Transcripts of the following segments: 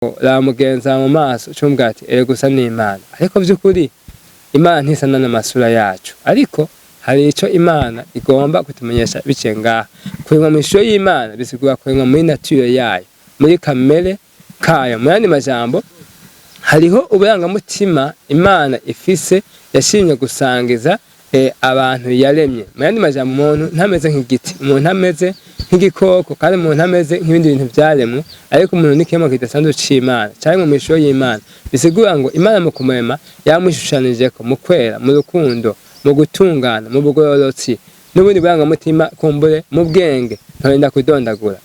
ramugenza mu maso cumbwa ati ere gusa n'Imana, ariko vy'ukuri Imana ntisana n'amasura yacu, ariko hari ico Imana igomba kutumenyesha biciye ngaha. Kuremwa mw'ishusho y'Imana bisigura kuremwa muri nature yayo, muri kamere kayo. Mu yandi majambo, hariho uburangamutima Imana ifise yashimye gusangiza abantu yaremye. Mu yandi majambo, umuntu ntameze nk'igiti, umuntu ameze nk'igikoko, kandi umuntu ameze nk'ibindi bintu vyaremwe, ariko umuntu ni kiremwa kidasanzwe c'Imana, caremwe mw'ishusho y'Imana. Bisigura ngo Imana mu kumurema yamwishushanijeko mu kwera, mu rukundo, mu gutungana, mu bugororotsi, n'ubundi burangamutima kumbure mu bwenge ntorinda kudondagura.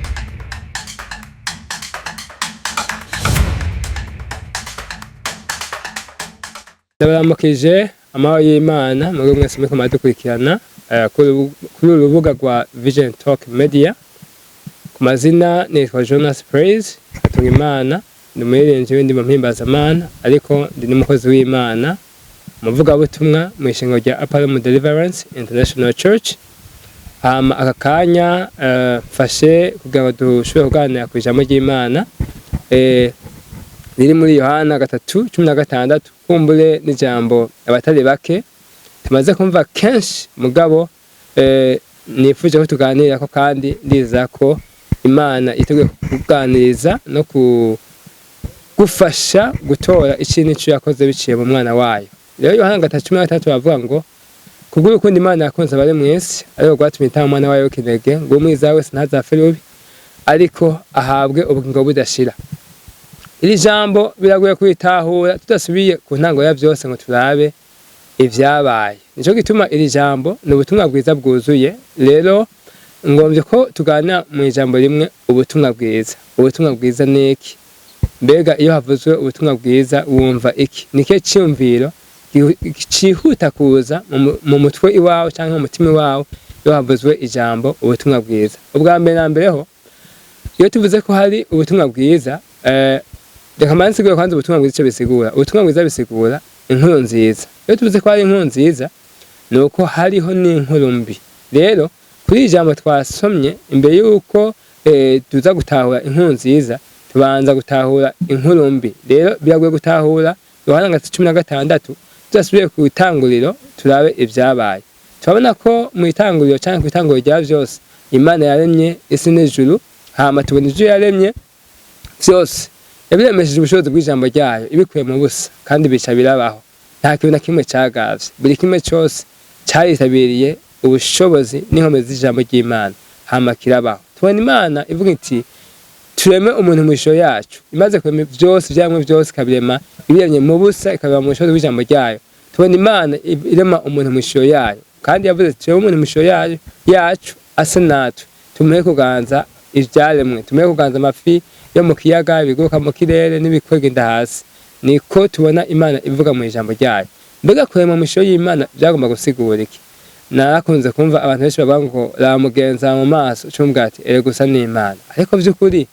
Ndabaramukije amahoro y'Imana mwebwe mwese muriko muradukurikirana kuri urubuga rwa Vision Talk Media. Ku mazina nitwa Jonas Praise Hatungimana, ndi umuririmbyi w'indirimbo mpimbazamana, ariko ndi n'umukozi w'Imana, umuvugabutumwa mw'ishengero rya Upper Deliverance International Church. Aka kanya mfashe kugira ngo dushobore kuganira ku ijambo ry'Imana riri muri Yohana 3:16, kumbure n'ijambo abatari bake tumaze kumva kenshi, mugabo nifuje ko tuganira ko, kandi ndiza ko Imana iteguye kuganiriza no kugufasha gutora ikintu ico yakoze biciye mu mwana wayo. Rero Yohana 3:16 bavuga ngo kubw'urukundo Imana yakunze abari mw'isi, ariko rwatumye itanga umwana wayo w'ikinege, ngo umwiza wese ntazapfe rubi, ariko ahabwe ubugingo budashira. Iri jambo biragoye kwitahura tudasubiye ku ntango ya vyose ngo turabe ivyabaye. Nico gituma iri jambo ni ubutumwa bwiza bwuzuye. Rero ngomvye ko tuganira mu ijambo rimwe, ubutumwa bwiza. Ubutumwa bwiza ni iki? Mbega iyo havuzwe ubutumwa bwiza wumva iki? Nike cyumviro cihuta kuza mu mutwe iwawe canke mu mutima iwawe iyo havuzwe ijambo ubutumwa bwiza? Ubwa mbere na mbere ho, iyo tuvuze ko hari ubutumwa bwiza, reka mbanze nsigure kwanza ubutumwa bwiza ico bisigura. Ubutumwa bwiza bisigura inkuru nziza. Iyo tuvuze ko hari inkuru nziza, ni uko hariho n'inkuru mbi. Rero kuri iri jambo twasomye, imbere y'uko tuza gutahura inkuru nziza, tubanza gutahura inkuru mbi. Rero biragoye gutahura Yohana 3:16 tudasubiye ku itanguriro turabe ivyabaye. Turabona ko mu itanguriro canke ku itanguriro rya vyose Imana yaremye isi n'ijuru, hama tubona ivyo yaremye vyose yabiremesheje ubushobozi bw'ijambo ryayo, ibikuye mu busa, kandi bica birabaho. Nta kintu na kimwe cagavye, buri kimwe cose caritabiriye ubushobozi n'inkomezi z'ijambo ry'Imana, hama kirabaho. Tubona Imana ivuga iti tureme umuntu mw'ishusho yacu. Imaze kurema vyose, ivyaremwe vyose ikabirema ibiremye mu busa, ikabirema mu bushobozi bw'ijambo ryayo. Tubona Imana irema umuntu mw'ishusho yayo, kandi yavuze ati tureme umuntu mw'ishusho yacu asa natwe, tumuhe kuganza ivyaremwe, tumuhe kuganza amafi yo mu kiyaga, ibiguruka mu kirere, n'ibikwega inda hasi. Niko tubona Imana ivuga mu ijambo ryayo. Mbega kurema mw'ishusho y'Imana vyagomba gusigura iki? Narakunze kumva abantu benshi bavuga ngo ramugenza mu maso cumbwa ati ere gusa n'Imana, ariko vy'ukuri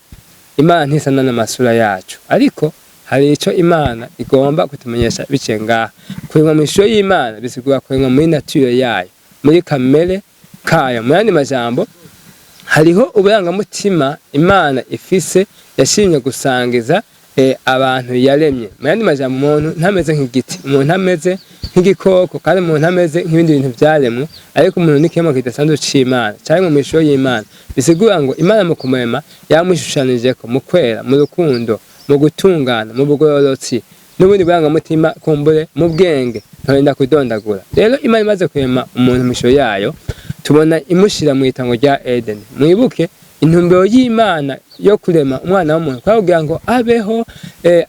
Imana ntisana n'amasura yacu, ariko hari ico Imana igomba kutumenyesha biciye ngaha. Kuremwa mw'ishusho y'Imana bisigura kuremwa muri nature yayo, muri kamere kayo. Mu yandi majambo, hariho uburangamutima Imana ifise yashimye gusangiza abantu yaremye. Mu yandi majambo, umuntu ntameze nk'igiti, umuntu ameze nk'igikoko, kandi umuntu ameze nk'ibindi bintu vyaremwe, ariko umuntu ni kiremwa kidasanzwe c'Imana, caremwe mw'ishusho y'Imana. Bisigura ngo Imana mu kumurema yamwishushanijeko mu kwera, mu rukundo, mu gutungana, mu bugororotsi, n'ubundi burangamutima kumbure mu bwenge ntorinda kudondagura. Rero Imana imaze kurema umuntu mw'ishusho yayo, tubona imushira mu itongo rya Eden. Mwibuke intumbero y'Imana yo kurema umwana w'umuntu kugira ngo abeho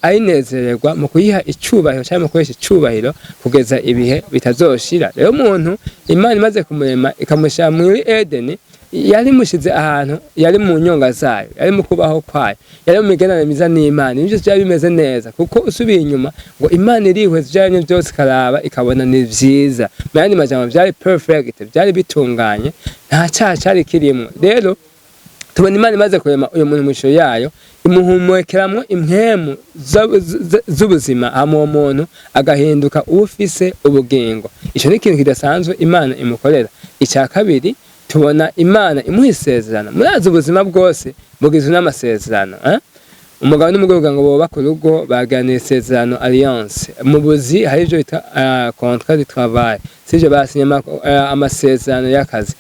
ayinezererwa mu kuyiha icubahiro, cyangwa mu koresha icubahiro kugeza ibihe bitazoshira. Rero umuntu Imana imaze kumurema ikamushira muri Eden, yari mushize ahantu yari mu nyonga zayo, yari mu kubaho kwayo, yari mu migenderanire myiza n'Imana. Ibyo byari bimeze neza, kuko usubiye inyuma ngo Imana irihweza ivyaremye byose ikaraba ikabona ni vyiza. Mu yandi majambo, byari perfect, byari bitunganye, nta cyaha cyari kirimwo. Rero tubona Imana imaze kurema uyu muntu mw'ishusho yayo, imuhumukeramwo impwemu z'ubuzima, hama uwo muntu agahinduka ufise ubugingo. Ico ni ikintu kidasanzwe Imana imukorera. Icya kabiri, tubona Imana imuha isezerano. Murazi ubuzima bwose bugizwe n'amasezerano. umugabo n'umugore kugira ngo bubake urugo baganira isezerano alliance. Mu buzi hari ibyo bita contrat de travail, sivyo basinye amasezerano y'akazi.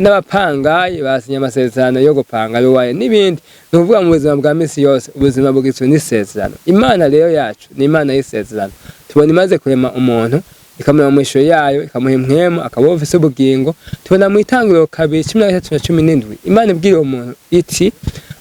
N'abapangayi basinye amasezerano yo gupanga ruwaye n'ibindi. Ni ukuvuga mu buzima bwa misi yose ubuzima bugizwe n'isezerano. Imana rero yacu ni Imana y'isezerano. Tubona imaze kurema umuntu ikamura mu ishusho yayo, ikamuha impwemu, akaba afise ubugingo. Tubona mu Itanguriro 2:13-17 Imana ibwira umuntu iti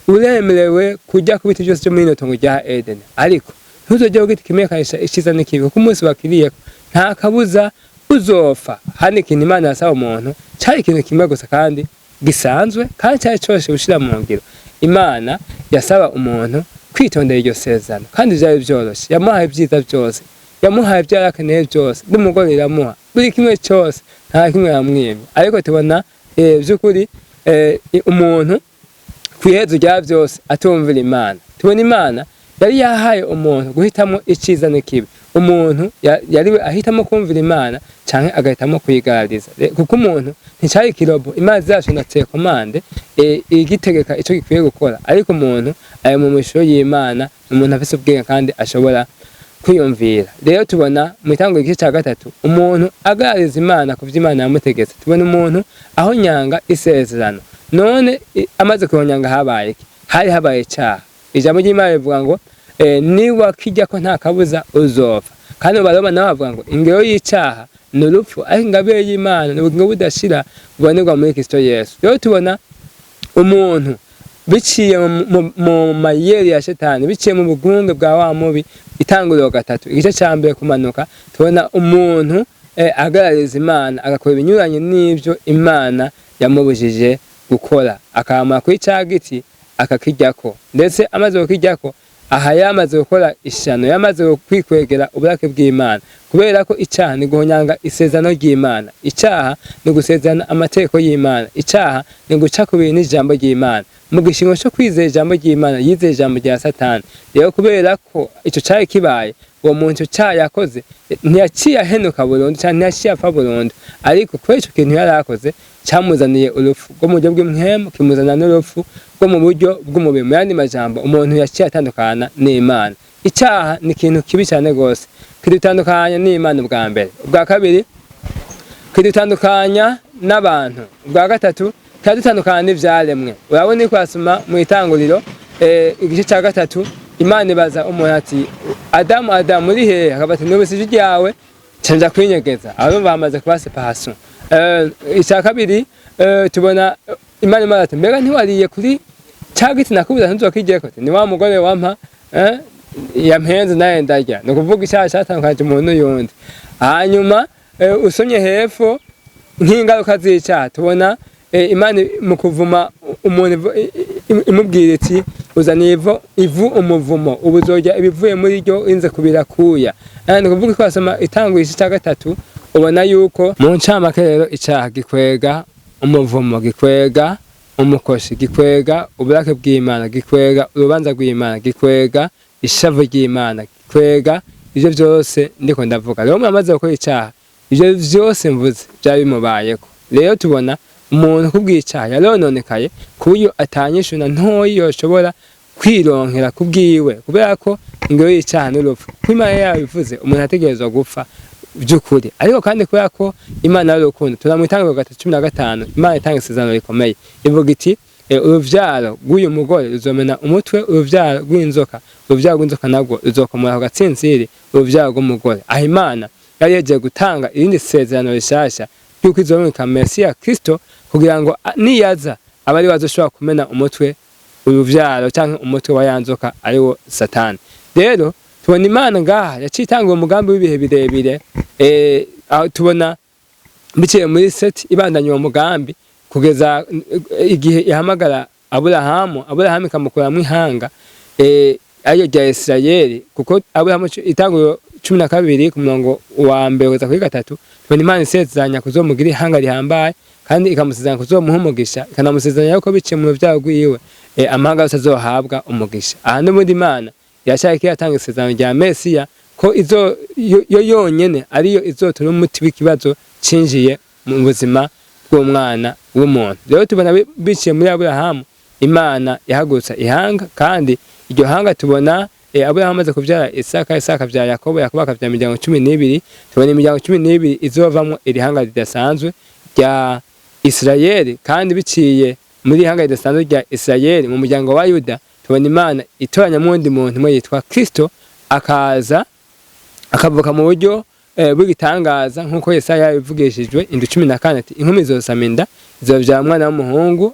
uremerewe kujya ku biti byose byo muri ino rya Eden, ariko ntuzojye ku giti kimenyekanisha icyiza n'ikibi, kuko umunsi wakiriyeko nta kabuza uzopfa. Hano ikintu Imana yasaba umuntu cyari ikintu kimwe gusa kandi gisanzwe kandi cyari cyoroshye gushira mu ngiro. Imana yasaba umuntu kwitondera iryo sezerano kandi byari byoroshye. Yamuhaye ibyiza byose, yamuhaye ibyo yarakeneye byose, n'umugore iramuha buri kimwe cyose, nta kimwe yamwimye. Ariko tubona by'ukuri umuntu kwihezo rya byose atumvira Imana. Tubona Imana yari yahaye umuntu guhitamo icyiza n'ikibi. Umuntu yari ahitamo kumvira Imana canke agahitamo kuyigarariza, kuko umuntu nticari kirobo. Imana zacu na telekomande igitegeka ico gikwiye gukora, ariko umuntu ari mu mishuro y'Imana, umuntu afise ubwenge kandi ashobora kwiyumvira. Rero tubona mu Itanguriro igice cya 3 umuntu agarariza Imana ku vy'Imana yamutegetse. Tubona umuntu aho nyanga isezerano. None amaze kuhonyanga habaye iki? Hari habaye icyaha. Ijambo ry'Imana rivuga ngo niba kijya ko nta kabuza uzopfa. Kandi Abaroma nabo bavuga ngo ingero y'icyaha ni urupfu, ariko ingabire y'Imana ni ubugingo budashira bubonerwa muri Kristo Yesu. Rero tubona umuntu biciye mu mayeri ya Shetani, biciye mu bugunge bwa wa mubi. Itanguriro 3 igice cya mbere kumanuka, tubona umuntu agarariza Imana, agakora ibinyuranye n'ibyo Imana yamubujije gukora, akamara kuri cya giti akakiryako. Ndetse amaze kukiryako aha yamaze gukora ishano, yamaze kwikwegera uburake bw'Imana, kubera ko icyaha ni guhonyanga isezerano ry'Imana. Icyaha ni gusezerana amategeko y'Imana. Icyaha ni guca ku bintu ijambo ry'Imana. Mu gishingo cyo kwizera ijambo ry'Imana yizeye ijambo rya Satani. Rero kubera ko icyo cyari kibaye, uwo muntu cyaha yakoze ntiyaciye ahenuka burundu cyane, ntiyaciye apfa burundu, ariko kubera icyo kintu yari akoze cyamuzaniye urupfu rwo mu buryo bw'impwemu, kimuzana n'urupfu rwo mu buryo bw'umubiri. Mu yandi majambo umuntu yaciye atandukana n'Imana. Icyaha ni ikintu kibi cyane rwose, kidutandukanya n'Imana ubwa mbere. Ubwa kabiri kidutandukanya n'abantu. Ubwa gatatu kidutandukanya n'ivyaremwe. Urabona ko asoma mu Itanguriro igice cya 3 Imana ibaza umuntu ati Adamu uri hehe? Akabati n'ubusije ryawe canja kwinyegeza. Abo bamaze kuba separation. Icya kabiri tubona Imana imaze ati mbega ntiwariye kuri cya giti nakubuza ntuzokijyeko? Ni wa mugore wampa yampenze naye ndarya. No kuvuga icyaha cyatandukanye umuntu n'uyundi. Hanyuma usomye hepfo nk'ingaruka z'icyaha, tubona Imana mu kuvuma umuntu imubwira iti uzaniye ivu umuvumo, ubuzorya ibivuye muri ryo inze kubirakuya. Ni kuvuga ko asoma Itanguriro igice cya 3 ubona yuko mu ncamake rero icyaha gikwega umuvumo, gikwega umukoshi, gikwega uburake bw'Imana, gikwega urubanza rw'Imana, gikwega ishavu ry'Imana, gikwega ivyo byose ndiko ndavuga. Rero mwamaze gukora icyaha, ivyo byose mvuze byari bimubayeko. Rero tubona umuntu kubw'icyaha yarononekaye ku buryo atanyishuna ntoyi yoshobora kwironkera kubwiwe, kubera ko ingero y'icyaha n'urupfu. Ko Imana yabivuze umuntu ategerezwa gupfa by'ukuri. Ariko kandi kubera ko Imana ari urukundo, tuna mu Itanguriro 3:15 Imana itanga isezerano rikomeye, ivuga iti uruvyaro rw'uyu mugore ruzomena umutwe uruvyaro rw'inzoka, uruvyaro rw'inzoka nabwo ruzokomora ku gatsintsiri uruvyaro rw'umugore. Aho Imana yari yagiye gutanga irindi sezerano rishasha yuko izomeka Mesiya Kristo, kugira ngo niyaza abari bazoshobora kumena umutwe uruvyaro cyangwa umutwe wa yanzoka ariwo Satani. Rero tubona Imana ngaha yacitanga umugambi w'ibihe birebire. Tubona biciye muri Seti ibandanya uwo mugambi kugeza igihe ihamagara Aburahamu ikamukura mu ihanga ayo rya Isirayeli, kuko Aburahamu Itanguriro 12 ku murongo wa mbere kugeza kuri 3 tubona Imana isezeranya kuzomugira ihanga rihambaye, kandi ikamusezeranya kuzomuha umugisha, ikanamusezeranya yuko biciye mu ruvyaro rwiwe amahanga yose azohabwa umugisha. Aha n'ubundi Imana yashaka yatanga isezerano rya Mesiya ko yo yonyene ariyo izotura umuti w'ikibazo cinjiye mu buzima bw'umwana w'umuntu. Rero tubona biciye muri Aburahamu Imana yahagurutsa ihanga, kandi iryo hanga tubona Aburahamu amaze kuvyara Isaka, Isaka avyara Yakobo, Yakobo akavyara imiryango 12. Tubona imiryango 12 izovamwo iri hanga ridasanzwe rya Isirayeli, kandi biciye muri hanga ridasanzwe rya Isirayeli mu muryango wa Yuda tubona Imana itoranya mundi muntu umwe yitwa Kristo, akaza akavuka mu buryo bw'igitangaza nkuko Yesaya yabivugishijwe 14 ati inkumi zosama inda izovyara umwana w'umuhungu,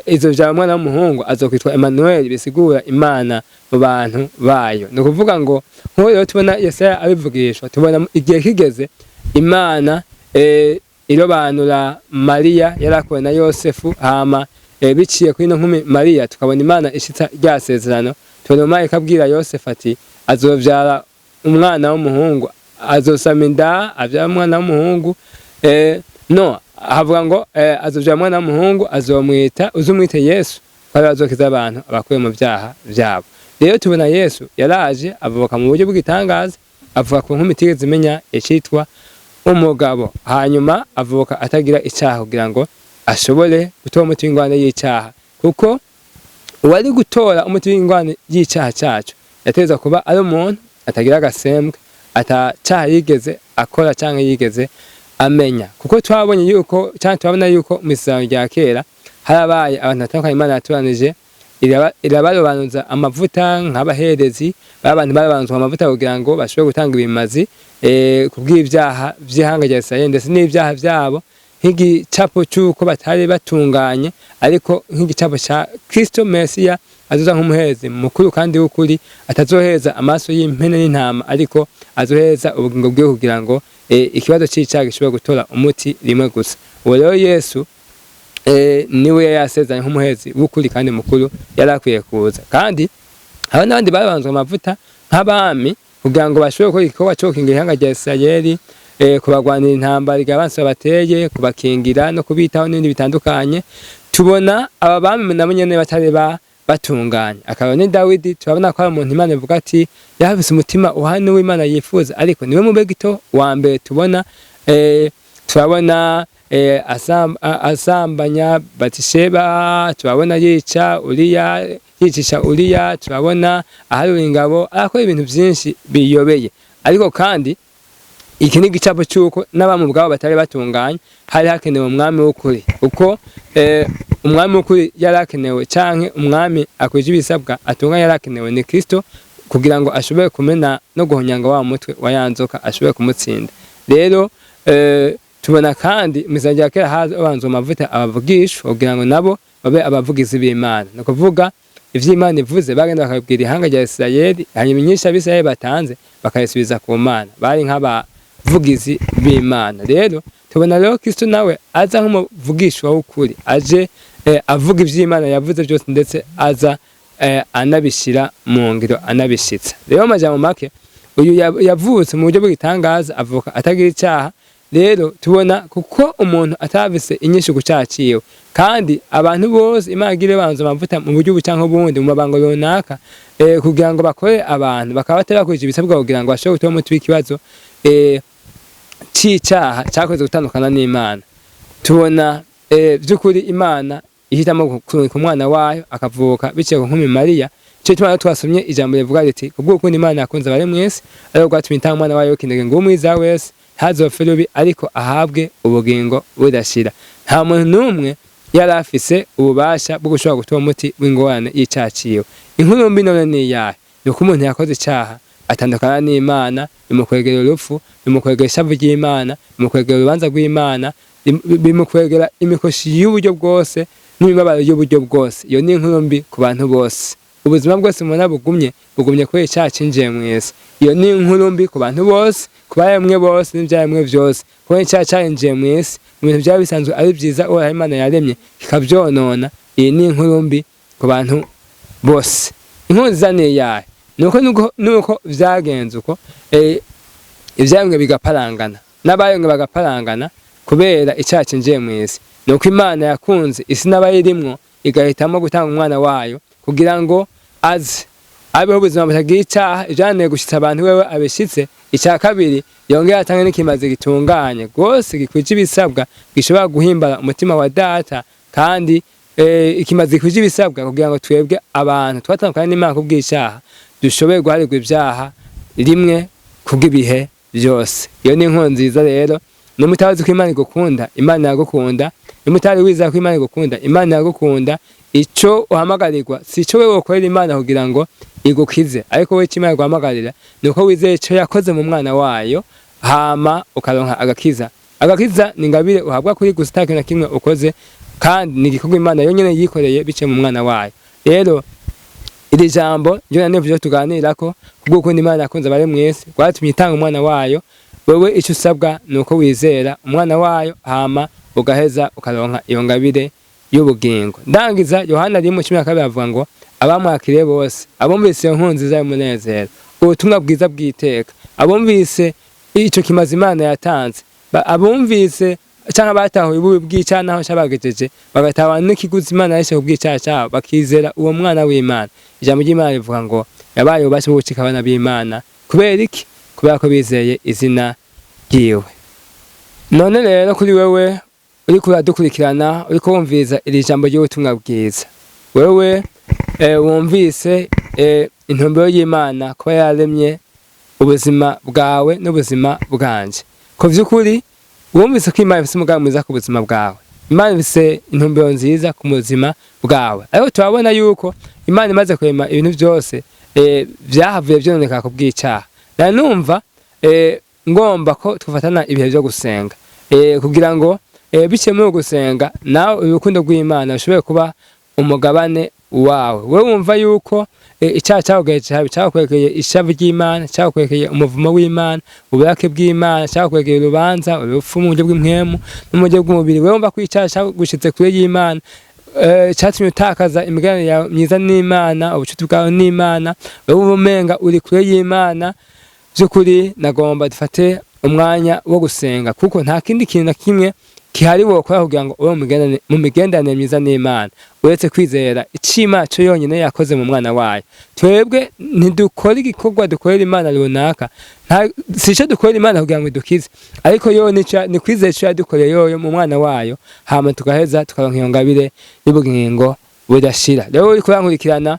izovyara umwana w'umuhungu azokwitwa Emmanuel, bisigura Imana mu bantu bayo. No kuvuga ngo nko rero tubona Yesaya abivugishwa, tubona igihe kigeze Imana irobanura Mariya yarakowe na Yosefu, hama biciye kuri no nkumi Mariya tukabona Imana ishitsa rya sezerano. Tubona Marayika abwira Yosefu ati azovyara umwana w'umuhungu, azosama inda avyara umwana w'umuhungu, no havuga ngo azovyara umwana w'umuhungu azomwita uzumwite Yesu, kandi azokiza abantu abakuye mu vyaha vyabo. Rero tubona Yesu yaraje avuka mu buryo bw'igitangaza, avuka ku nkumi itigeze imenya icitwa umugabo, hanyuma avuka atagira icyaha kugira ngo ashobore gutora umuti w'ingwane y'icyaha, kuko uwari gutora umuti w'ingwane y'icyaha cyacu yateza kuba ari umuntu atagira agasembwe, atacaha yigeze akora cyangwa yigeze amenya. Kuko twabonye yuko cyangwa twabona yuko mu Isezerano rya kera harabaye abantu batandukanye Imana yatoranije, irabarobanuza amavuta nk'abaherezi, abantu barabanuzwa amavuta kugira ngo bashobore gutanga ibimazi kubw'ibyaha by'ihanga rya Isirayeli ndetse n'ibyaha byabo, nk'igicapo cy'uko batari batunganye, ariko nk'igicapo cya Kristo Mesiya azoza nk'umuherezi mukuru kandi w'ukuri, atazoheza amaso y'impene n'intama, ariko azoheza ubugingo bwe kugira ngo ikibazo cy'icyaha gishobore gutora umuti rimwe gusa. Uwo rero Yesu niwe yasezeranye nk'umuherezi w'ukuri kandi mukuru yarakwiye kuza. Kandi aba n'abandi babanzwe amavuta nk'abami kugira ngo bashobore gukora igikorwa cyo gukingira ihanga rya Isirayeli, kubagwanira intambara igabanse bateye, kubakingira no kubitaho n'ibindi bitandukanye. Tubona aba bami nabo nyene batari batunganye. Akaba ni Dawidi, turabona ko ari umuntu Imana ivuga ati yafise umutima uhana w'Imana yifuza, ariko niwe mubegito wa mbere tubona. Turabona asambanya Batisheba, turabona yicisha Uriya, turabona aharura ingabo, akora ibintu byinshi biyobeye. Ariko kandi iki ni igicapo cy'uko n'abamu ubwabo batari batunganye, hari hakenewe umwami w'ukuri. Uko umwami w'ukuri yarakenewe canke umwami akwije ibisabwa atunganye yarakenewe ni Kristo, kugira ngo ashobore kumena no guhonyanga wa mutwe wa yanzoka ashobore kumutsinda. Rero tubona kandi mizanje ya kera habanzwe amavuta abavugishwa kugira ngo nabo babe abavugizi b'Imana. No kuvuga ivy'Imana ivuze bagenda bakabwira ihanga rya Isirayeli, hanyuma inyisha abisirayeli batanze bakayisubiza ku Mana, bari nk'abavugizi b'Imana. Rero tubona rero Kristo nawe aza nk'umuvugishwa w'ukuri, aje avuga ivy'Imana yavuze byose, ndetse aza anabishira mu ngiro, anabishitsa. Rero amajambo make uyu yavutse mu buryo bw'igitangaza, avuka atagira icyaha. Rero tubona kuko umuntu atavise inyinshi gucaciwe, kandi abantu bose Imana igire banza amavuta mu buryo bucanka ubundi mu mabango runaka, kugira ngo bakore abantu bakaba batarakurije ibisabwa kugira ngo bashobore gutora umuti w'ikibazo c'icyaha cyakoze gutandukana n'Imana. Tubona by'ukuri Imana ihitamo kurungika umwana wayo akavuka biciye ku nkumi Mariya. Cyo tubona twasomye ijambo rivuga riti kubw'uko Imana yakunze abari mwese, ariko gwatumye itanga umwana wayo w'ikinege ngo umwiza wese ntazopfe rubi, ariko ahabwe ubugingo budashira. Nta muntu n'umwe yari afise ububasha bwo gushobora gutora umuti w'ingorane y'icyaciwe. Inkuru mbi none ni iyahe? Ni uko umuntu yakoze icyaha atandukana n'Imana, bimukwegera urupfu, bimukwegera ishavu ry'Imana, bimukwegera urubanza rw'Imana, bimukwegera imikoshi y'uburyo bwose n'imibabaro y'uburyo bwose. Iyo ni inkuru mbi ku bantu bose. Ubuzima bwose mubona bugumye kuri icyaha cinjiye mwese. Iyo ni inkuru mbi ku bantu bose, ku bayemwe bose n'ivyaremwe vyose, kuko icyaha cinjiye mwese mu bintu byaba bisanzwe ari byiza Uhoraho Imana yaremye kikavyonona. Iyi ni inkuru mbi ku bantu bose. Inkuru nziza ni iyahe? Nuko vyagenze uko ivyaremwe bigaparangana n'abayemwe bagaparangana kubera icyaha cinjiye mwese. Nuko Imana yakunze isi n'abayirimwo igahitamo gutanga umwana wayo kugira ngo aze abeho ubuzima butagira icyaha, ijyaneye gushitsa abantu wewe abishitse. Icya kabiri yongera atange n'ikimazi gitunganye rwose gikwije ibisabwa, gishobora guhimbara umutima wa Data, kandi ikimaze kuje ibisabwa kugira ngo twebwe abantu twatandukanye n'Imana kubw'icyaha dushoboye guharirwa ibyaha rimwe kubw'ibihe byose. Iyo ni inkuru nziza rero, n'umutazi ko Imana igukunda, Imana yagukunda, n'umutari wiza ko Imana igukunda, Imana yagukunda. Ico uhamagarirwa si cyo wewe ukorera Imana kugira ngo igukize, ariko we Imana guhamagarira nuko wizeye ico yakoze mu mwana wayo, hama ukaronka agakiza. Agakiza ni ngabire uhabwa kuri gusa nta kintu na kimwe ukoze, kandi ni igikorwa Imana yonyene yikoreye biciye mu mwana wayo. Rero iri jambo njye n'ivyo tuganirako kubwo Imana yakunze abari mwese, kwatumye itanga umwana wayo. Wewe ico usabwa nuko wizera umwana wayo, hama ugaheza ukaronka iyo ngabire y'ubugingo. Ndangiza Yohana 1:12 avuga ngo abamwakiriye bose, abumvise inkuru nziza y'umunezero, ubutumwa bwiza bw'iteka, abumvise ico kimaze Imana yatanze, abumvise cyangwa batahuye ububi bw'icyaha naho cyabagejeje, bagataha n'ikiguzi Imana yahise kubw'icyaha cyabo, bakizera uwo mwana w'Imana. Ijambo ry'Imana rivuga ngo yabaye ubashe gucika abana b'Imana. Kubera iki? Kubera ko bizeye izina ryiwe. None rero kuri wewe uri kuradukurikirana, uri kumviriza iri jambo ry'ubutumwa bwiza, wewe wumvise intumbero y'Imana kuba yaremye ubuzima bwawe n'ubuzima bwanje. Ko vy'ukuri wumvise ko Imana ifise umugambi mwiza ku buzima bwawe, Imana ifise intumbero nziza ku buzima bwawe. Ariko turabona yuko Imana imaze kurema ibintu byose vyahavuye vyononeka ku bw'icyaha. Numva ngomba ko tufatana ibihe byo gusenga, kugira ngo biciye muri gusenga nawe urukundo rw'Imana ushobore kuba umugabane wawe. Wewe wumva yuko icyaha cyagugejeje habi, cyakwekeye ishavu ry'Imana, cyakwekeye umuvumo w'Imana, uburake bw'Imana, cyakwekeye urubanza, urupfu mu buryo bw'impwemu no mu buryo bw'umubiri. Wewe wumva ko icyaha cyagushitse kure y'Imana, cyatumye utakaza imiganire myiza n'Imana, ubucuti bwawe n'Imana, wewe umenga uri kure y'Imana. By'ukuri nagomba dufate umwanya wo gusenga, kuko nta kindi kintu na kimwe kihari wokora kugira ngo ube mu migendanire myiza n'Imana uretse kwizera icima cyo yonyine yakoze mu mwana wayo. Twebwe ntidukora igikorwa dukorera Imana runaka, si cyo dukorera Imana kugira ngo idukize, ariko yo ni kwizera icyo yadukoreye yoyo mu mwana wayo, hama tugaheza tukaronka iyo ngabire y'ubugingo budashira. Rero uri kurankurikirana,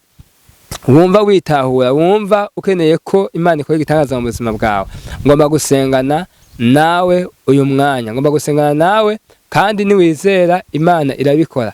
wumva witahura, wumva ukeneye ko Imana ikora igitangaza mu buzima bwawe, ngomba gusengana nawe uyu mwanya, ngomba gusengana nawe, kandi niwizera Imana irabikora.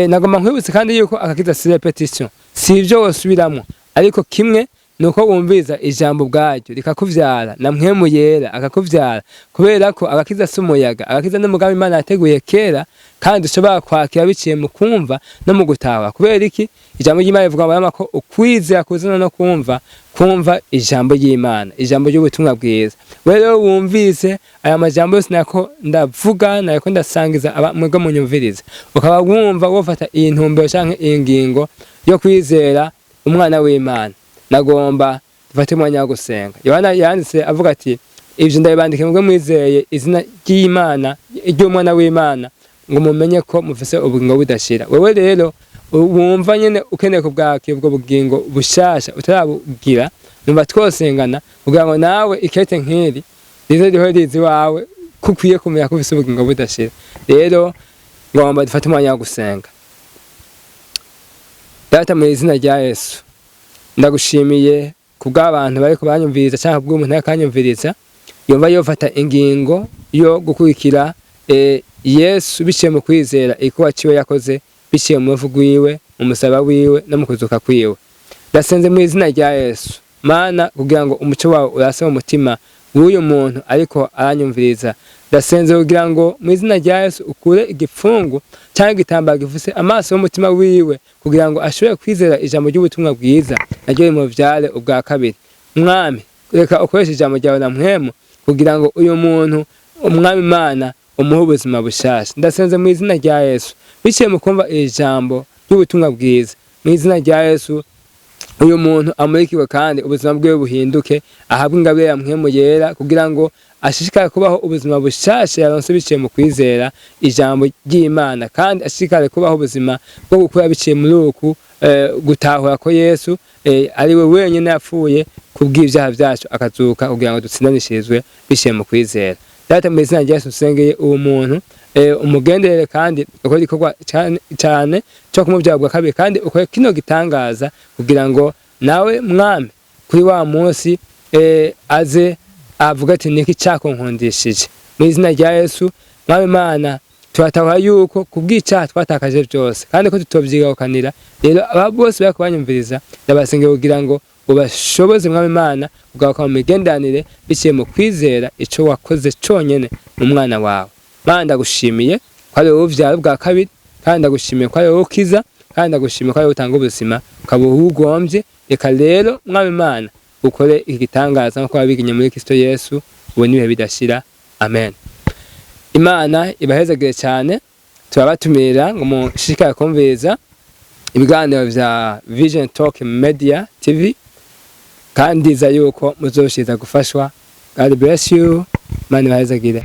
Nagomba nkwibutse kandi yuko agakiza si repetition, si ibyo wosubiramo, ariko kimwe nuko wumviza ijambo bwaryo rikakuvyara, na mpwemu yera akakuvyara, kubera ko agakiza si umuyaga, agakiza n'umugambi Imana yateguye kera, kandi ushobora kwakira biciye mu kumva no mu gutaha. Kubera iki? Ijambo ry'Imana rivuga ko ukwizera kuzana no kumva ijambo ry'Imana, ijambo ry'ubutumwa bwiza. Rero wumvise aya majambo yose nako ndavuga, nako ndasangiza mwebwe munyumviriza, ukaba wumva wofata iyi ntumbero canke iyi ngingo yo kwizera umwana w'Imana, nagomba dufate umwanya wo gusenga. Yohana yanditse avuga ati, ivyo ndabibandike mwebwe mwizeye izina ry'Imana, ry'umwana w'Imana, ngo mumenye ko mufise ubugingo budashira. Wewe rero wumva nyene ukeneye kubwakira ubwo bugingo bushasha utarabugira, numva twosengana kugira ngo nawe ikete nk'iri rize riho rizi wawe, kukwiye kumenya ko ufise ubugingo budashira. Rero ngomba dufate umwanya wo gusenga. Data, mu izina rya Yesu, ndagushimiye kubw'abantu bariko banyumviriza cyangwa kubw'umuntu yakanyumviriza, yumva yofata ingingo yo gukurikira Yesu biciye mu kwizera ikuba ciwe yakoze, biciye mu muvugo wiwe, mu musaba wiwe no mu kuzuka kwiwe. Ndasenze mu izina rya Yesu, Mana, kugira ngo umuco wawe urase mu mutima w'uyu muntu ariko aranyumviriza. Ndasenze kugira ngo mu izina rya Yesu ukure igipfungu cyangwa igitambaro gifuse amaso y'umutima wiwe, kugira ngo ashobore kwizera ijambo ry'ubutumwa bwiza, naryo rimuvyare ubwa kabiri. Mwami, reka ukoreshe ijambo ryawe na mpwemu kugira ngo uyu muntu, Umwami Imana, umuhe ubuzima bushasha. Ndasenze mu izina rya Yesu, biciye mu kumva iri jambo ry'ubutumwa bwiza, mu izina rya Yesu uyu muntu amurikiwe kandi ubuzima bwe buhinduke, ahabwe ingabire ya mpwemu yera, kugira ngo ashishikare kubaho ubuzima bushasha yaronse biciye mu kwizera ijambo ry'Imana, kandi ashishikare kubaho ubuzima bwo gukura biciye muri uku gutahura ko Yesu ari we wenyine yapfuye kubw'ibyaha byacu akazuka, kugira ngo dutsindanishirizwe biciye mu kwizera. Data, mu izina rya Yesu usengeye uwo muntu umugenderere kandi ukore igikorwa cyane cyo kumubyara bwa kabiri kandi ukore kino gitangaza kugira ngo nawe mwami kuri wa munsi aze avuga ati niki cyakonkundishije mu izina rya Yesu. Mwami Imana turataha yuko kubw'icyaha twatakaje byose kandi ko tutobyigarukanira. Rero aba bose bakubanyumviriza ndabasengera kugira ngo ubashoboze Mwami Imana ugaruka mu migendanire biciye mu kwizera ico wakoze cyonyene mu mwana wawe. Mana ndagushimiye ko ari wowe uvyara bwa kabiri kandi ndagushimiye ko ari wowe ukiza kandi ndagushimiye ko ari wowe utanga ubuzima ukaba ugombye. Reka rero Mwami Imana ukore igitangaza nko wabiginye muri Kristo Yesu ubu nibihe bidashira. Amen. Imana ibahezagire cyane. Turabatumira ngo mushishikare kumviriza ibiganiro vya Vision Talk Media TV kandi za yuko muzoshiza gufashwa. God bless you. Imana ibahezagire.